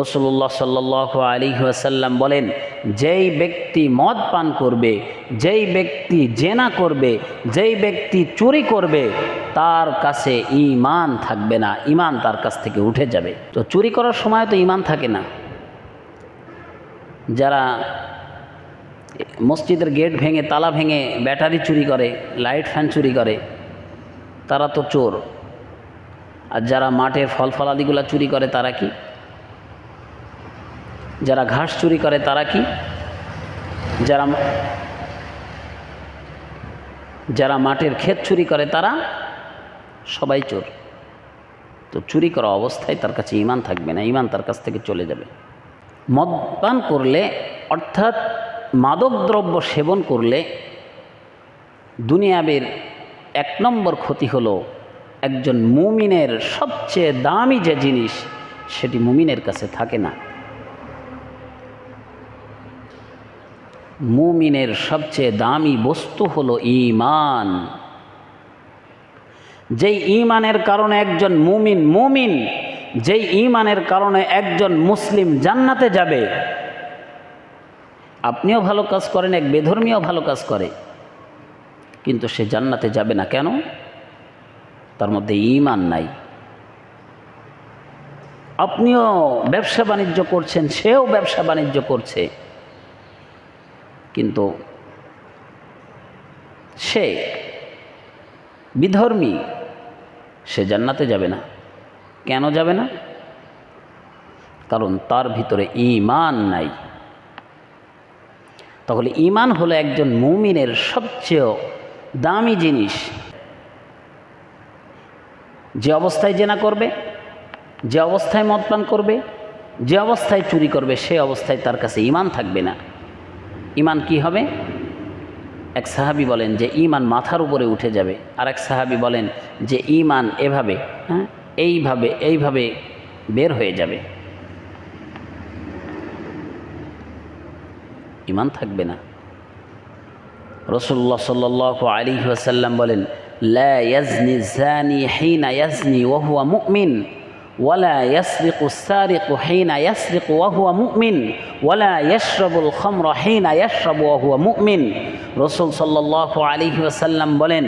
রাসূলুল্লাহ সাল্লাল্লাহু আলাইহি ওয়াসাল্লাম বলেন, যেই ব্যক্তি মদ পান করবে, যেই ব্যক্তি জেনা করবে, যেই ব্যক্তি চুরি করবে, তার কাছে ঈমান থাকবে না, ঈমান তার কাছ থেকে উঠে যাবে। তো চুরি করার সময় তো ঈমান থাকে না। যারা মসজিদের গেট ভেঙে, তালা ভেঙে ব্যাটারি চুরি করে, লাইট ফ্যান চুরি করে, তারা তো চোর। আর যারা মাঠের ফল ফলাদিগুলো চুরি করে তারা কি? যারা ঘাস চুরি করে তারা কি? যারা মাঠের ক্ষেত চুরি করে তারা সবাই চোর। তো চুরি করা অবস্থায় তার কাছে ঈমান থাকবে না, ঈমান তার কাছ থেকে চলে যাবে। মদ পান করলে, অর্থাৎ মাদকদ্রব্য সেবন করলে দুনিয়াবের 1 নম্বর ক্ষতি হলো, একজন মুমিনের সবচেয়ে দামি যে জিনিস সেটি মুমিনের কাছে থাকে না। মুমিনের সবচেয়ে দামি বস্তু হলো ঈমান। যেই ঈমানের কারণে একজন মুমিন, যেই ঈমানের কারণে একজন মুসলিম জান্নাতে যাবে। আপনিও ভালো কাজ করেন, এক বেধর্মীও ভালো কাজ করে, কিন্তু সে জান্নাতে যাবে না। কেন? তার মধ্যে ঈমান নাই। আপনিও ব্যবসা বাণিজ্য করছেন, সেও ব্যবসা বাণিজ্য করছে, কিন্তু সে বিধর্মী, সে জান্নাতে যাবে না। কেন যাবে না? কারণ তার ভিতরে ঈমান নাই। তাহলে ঈমান হলো একজন মুমিনের সবচেয়ে দামি জিনিস। যে অবস্থায় জেনা করবে, যে অবস্থায় মদ পান করবে, যে অবস্থায় চুরি করবে, সে অবস্থায় তার কাছে ঈমান থাকবে না। ঈমান কি হবে? এক সাহাবী বলেন যে ঈমান মাথার উপরে উঠে যাবে, আর এক সাহাবী বলেন যে ঈমান এভাবে, এইভাবে বের হয়ে যাবে। ঈমান থাকবে না। রাসূলুল্লাহ সাল্লাল্লাহু আলাইহি ওয়াসাল্লাম বলেন, লা ইয়াজনি যানি হিনা ইয়াজনি ওয়া হুয়া মুমিন, ওয়ালা ইয়াসরিকু সারিকু হিনা ইয়াসরিকু ওয়া হুয়া মুমিন, ওয়ালা ইয়াশরাবুল খামরা হিনা ইয়াশরাবু ওয়া হুয়া মুমিন। রাসূল সাল্লাল্লাহু আলাইহি ওয়াসাল্লাম বলেন,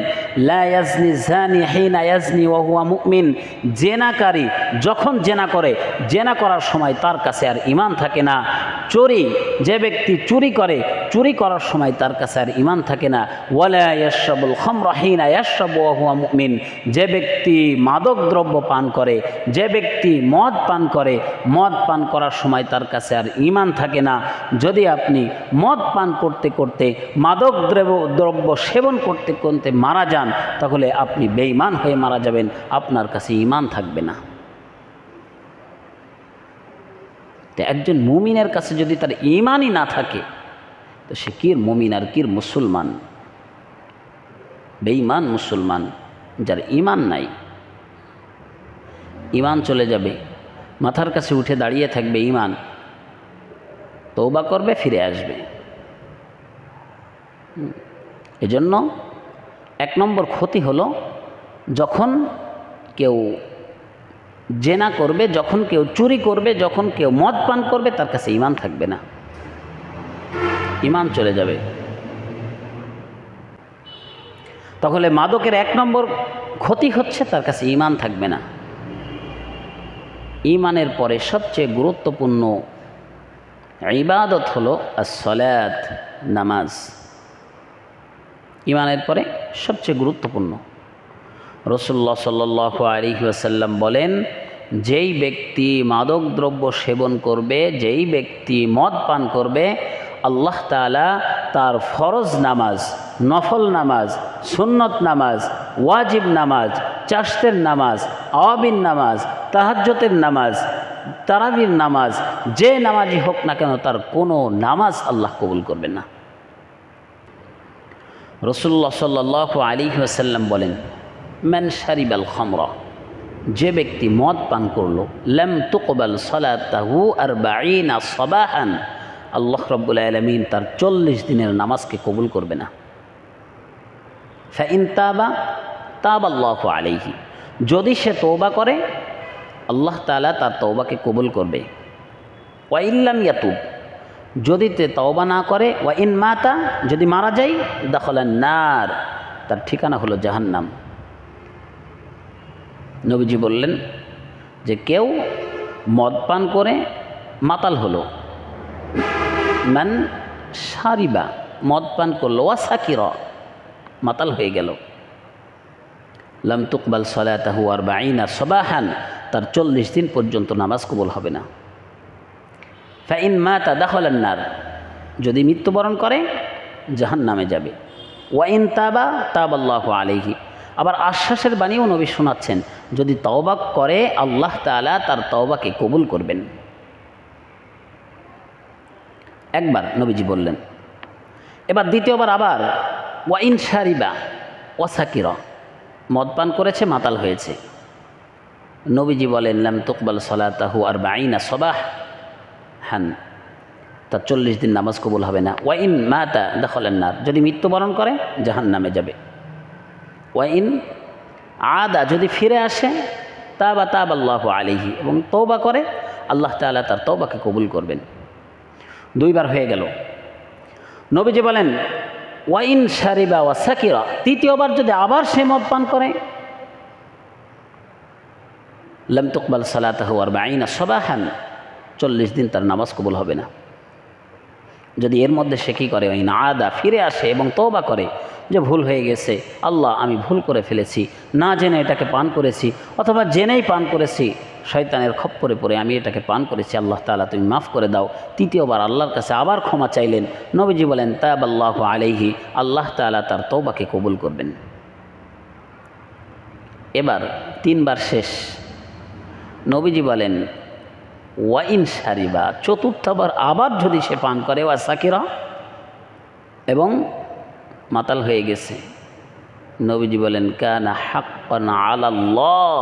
লা ইয়াজনি যানি হিনা ইয়াজনি ওয়া হুয়া মুমিন, জেনাকারী যখন জেনা করে, জেনা করার সময় তার কাছে আর ঈমান থাকে না। চুরি, যে ব্যক্তি চুরি করে, চুরি করার সময় তার কাছে আর ঈমান থাকে না। ওয়ালা ইয়াশরাবুল খামরা হিনা ইয়াশরাবু ওয়া হুয়া মুমিন, যে ব্যক্তি মাদক দ্রব্য পান করে, যে ব্যক্তি মদ পান করে, মদ পান করার সময় তার কাছে আর ঈমান থাকে না। যদি আপনি মদ পান করতে করতে, মাদক দ্রব্য সেবন করতে করতে মারা যান, তাহলে আপনি বেঈমান হয়ে মারা যাবেন, আপনার কাছে ঈমান থাকবে না। তো একজন মুমিনের কাছে যদি তার ঈমানই না থাকে, তো সে কির মুমিন আর কির মুসলমান? বেঈমান মুসলমান, যার ঈমান নাই। ঈমান চলে যাবে, মাথার কাছে উঠে দাঁড়িয়ে থাকবে ঈমান, তওবা করবে, ফিরে আসবে। এজন্য 1 নম্বর ক্ষতি হলো, যখন কেউ জেনা করবে, যখন কেউ চুরি করবে, যখন কেউ মদ পান করবে, তার কাছে ঈমান থাকবে না, ঈমান চলে যাবে। তাহলে মাদকের 1 নম্বর ক্ষতি হচ্ছে তার কাছে ঈমান থাকবে না। ঈমানের পরে সবচেয়ে গুরুত্বপূর্ণ ইবাদত হলো as-সালাত, নামাজ। ঈমানের পরে সবচেয়ে গুরুত্বপূর্ণ। রাসূলুল্লাহ সাল্লাল্লাহু আলাইহি ওয়াসাল্লাম বলেন, যেই ব্যক্তি মাদক দ্রব্য সেবন করবে, যেই ব্যক্তি মদ পান করবে, আল্লাহ তাআলা তার ফরজ নামাজ, নফল নামাজ, সুন্নত নামাজ, ওয়াজিব নামাজ, চাশতের নামাজ, আওয়াবিন নামাজ, তাহাজ্জুদের নামাজ, তারাবির নামাজ, যে নামাজই হোক না কেন, তার কোনো নামাজ আল্লাহ কবুল করবেন না। রাসূলুল্লাহ সাল্লাল্লাহু আলাইহি ওয়াসাল্লাম বলেন, মান শারিবাল খামরা, যে ব্যক্তি মদ পান করলো, লাম তুকবাল সালাতাহু 40 সাবাহান, আল্লাহ রাব্বুল আলামিন তার 40 দিনের নামাজকে কবুল করবে না। ফাইন তাবা তাবাল্লাহু আলাইহি, যদি সে তওবা করে, আল্লাহ তাআলা তার তওবাকে কবুল করবে। ওয়া ইল্লাম ইয়াতুব, যদি তে তওবা না করে, ওয়া ইন মাতা, যদি মারা যায়, দাখালান নার, তার ঠিকানা হলো জাহান্নাম। নবীজি বললেন যে কেউ মদ পান করে মাতাল হলো, মান শারিবা, মদ পান করলো, ওয়া সাকিরা, মাতাল হয়ে গেল, লাম তুকবাল সালাতাহু 40 সাবাহান, তার 40 দিন পর্যন্ত নামাজ কবুল হবে না। ফাইন মাতা দাখালান নার, যদি মৃত্যুবরণ করে জাহান্নামে যাবে। ওয়াইন তাবা তাবাল্লাহু আলাইহি, আবার আশ্বাসের বাণীও নবী শোনাচ্ছেন, যদি তওবা করে আল্লাহ তাআলা তার তওবাকে কবুল করবেন। একবার নবীজি বললেন। এবার দ্বিতীয়বার আবার ওয়াইন শারিবা ওয়া সাকিরা, মদ পান করেছে, মাতাল হয়েছে, নবীজি বলেন লাম তুকবাল সালাতাহু 40 সাবাহান, তার 40 দিন নামাজ কবুল হবে না। ওয়াইন মাতা দাখালান নার, যদি মৃত্যুবরণ করে জাহান্নামে যাবে। ওয়াইন আদা, যদি ফিরে আসে, তাবা তাবাল্লাহু আলাইহি, এবং তওবা করে আল্লাহ তাআলা তার তওবাকে কবুল করবেন। দুইবার হয়ে গেল। নবীজি বলেন ওয়াইন শারিবা ওয়া সাকিরা, তৃতীয়বার যদি আবার সে মদ পান করে, লাম তুকবাল সালাতাহু 40 সাবাহান, 40 দিন তার নামাজ কবুল হবে না। যদি এর মধ্যে সে কী করে, ওই না আদা, ফিরে আসে এবং তওবা করে যে ভুল হয়ে গেছে, আল্লাহ আমি ভুল করে ফেলেছি, না জেনে এটাকে পান করেছি, অথবা জেনেই পান করেছি, শয়তানের খপ্পরে পড়ে আমি এটাকে পান করেছি, আল্লাহ তাআলা তুমি মাফ করে দাও। তৃতীয়বার আল্লাহর কাছে আবার ক্ষমা চাইলেন। নবীজি বলেন তাবাল্লাহু আলাইহি, আল্লাহ তাআলা তার তওবাকে কবুল করবেন। এবার 3 বার শেষ। নবীজি বলেন ওয়াইন শারিবা, চতুর্থবার আবার যদি সে পান করে, ওয়া সাকিরা, এবং মাতাল হয়ে গেছে, নবীজি বলেন কানা হাক্কান আলাল্লাহ,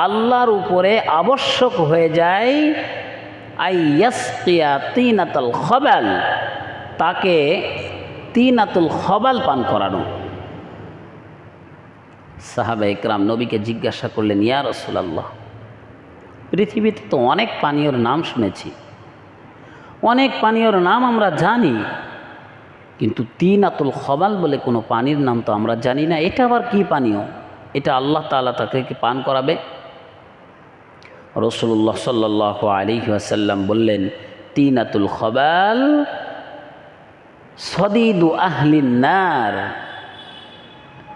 আল্লাহর উপরে আবশ্যক হয়ে যায় আইয়াসকিয়া তিনাতুল খবাল, তাকে তিনাতুল খবাল পান করানো। সাহাবা ইকরাম নবীকে জিজ্ঞাসা করলেন, ইয়া রাসূলুল্লাহ, পৃথিবীতে তো অনেক পানীয়র নাম শুনেছি, অনেক পানীয়র নাম আমরা জানি, কিন্তু তিনাতুল খবাল বলে কোনো পানির নাম তো আমরা জানি না, এটা আবার কি পানীয়? এটা আল্লাহ তাআলা তাকে কি পান করাবে? রাসূলুল্লাহ সাল্লাল্লাহু আলাইহি ওয়াসাল্লাম বললেন, তিনাতুল খবাল সদিদু আহলিন নার,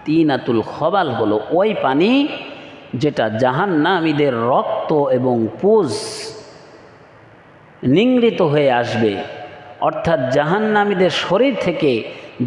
তিনাতুল খবাল হলো ওই পানি যেটা জাহান্নামীদের রক্ত এবং পুজ নিংড়িত হয়ে আসবে, অর্থাৎ জাহান্নামীদের শরীর থেকে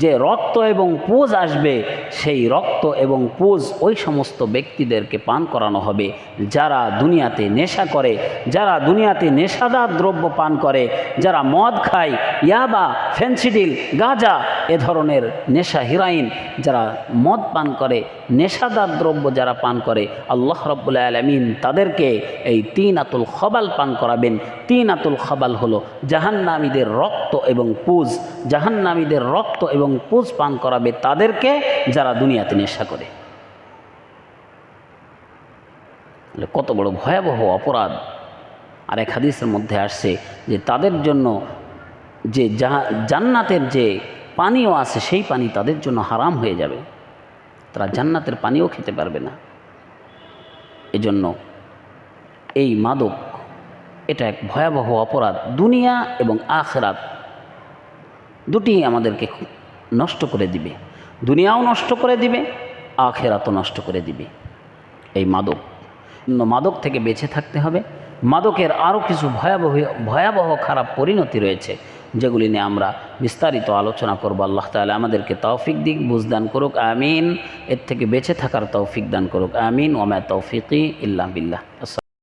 যে রক্ত এবং পুজ আসবে, সেই রক্ত এবং পুজ ওই সমস্ত ব্যক্তিদেরকে পান করানো হবে যারা দুনিয়াতে নেশা করে, যারা দুনিয়াতে নেশাদার দ্রব্য পান করে, যারা মদ খায়, ইয়াবা, ফেন্সিডিল, গাঁজা, এ ধরনের নেশা, হিরোইন, যারা মদ পান করে, নেশাদার দ্রব্য যারা পান করে, আল্লাহ রাব্বুল আলামিন তাদেরকে এই তিনাতুল খবাল পান করাবেন। তিনাতুল খবাল হলো জাহান্নামীদের রক্ত এবং পুজ, জাহান্নামীদের রক্ত এবং পুজ পান করাবে তাদেরকে যারা দুনিয়াতে নেশা করে। কত বড় ভয়াবহ অপরাধ! আর এক হাদিসের মধ্যে আসছে যে তাদের জন্য যে জান্নাতের যে পানিও আছে, সেই পানি তাদের জন্য হারাম হয়ে যাবে, তারা জান্নাতের পানিও খেতে পারবে না। এজন্য এই মাদক এটা এক ভয়াবহ অপরাধ, দুনিয়া এবং আখিরাত দুটিই আমাদেরকে নষ্ট করে দিবে, দুনিয়াও নষ্ট করে দিবে, আখিরাতও নষ্ট করে দিবে এই মাদক। মাদক থেকে বেঁচে থাকতে হবে। মাদকের আরও কিছু ভয়াবহ খারাপ পরিণতি রয়েছে, যেগুলি নিয়ে আমরা বিস্তারিত আলোচনা করব। আল্লাহ তাআলা আমাদেরকে তৌফিক দিক, বুঝদান করুক, আমিন। এর থেকে বেঁচে থাকার তৌফিক দান করুক, আমিন। ওয়া মা তৌফিকি ইল্লা বিল্লাহ।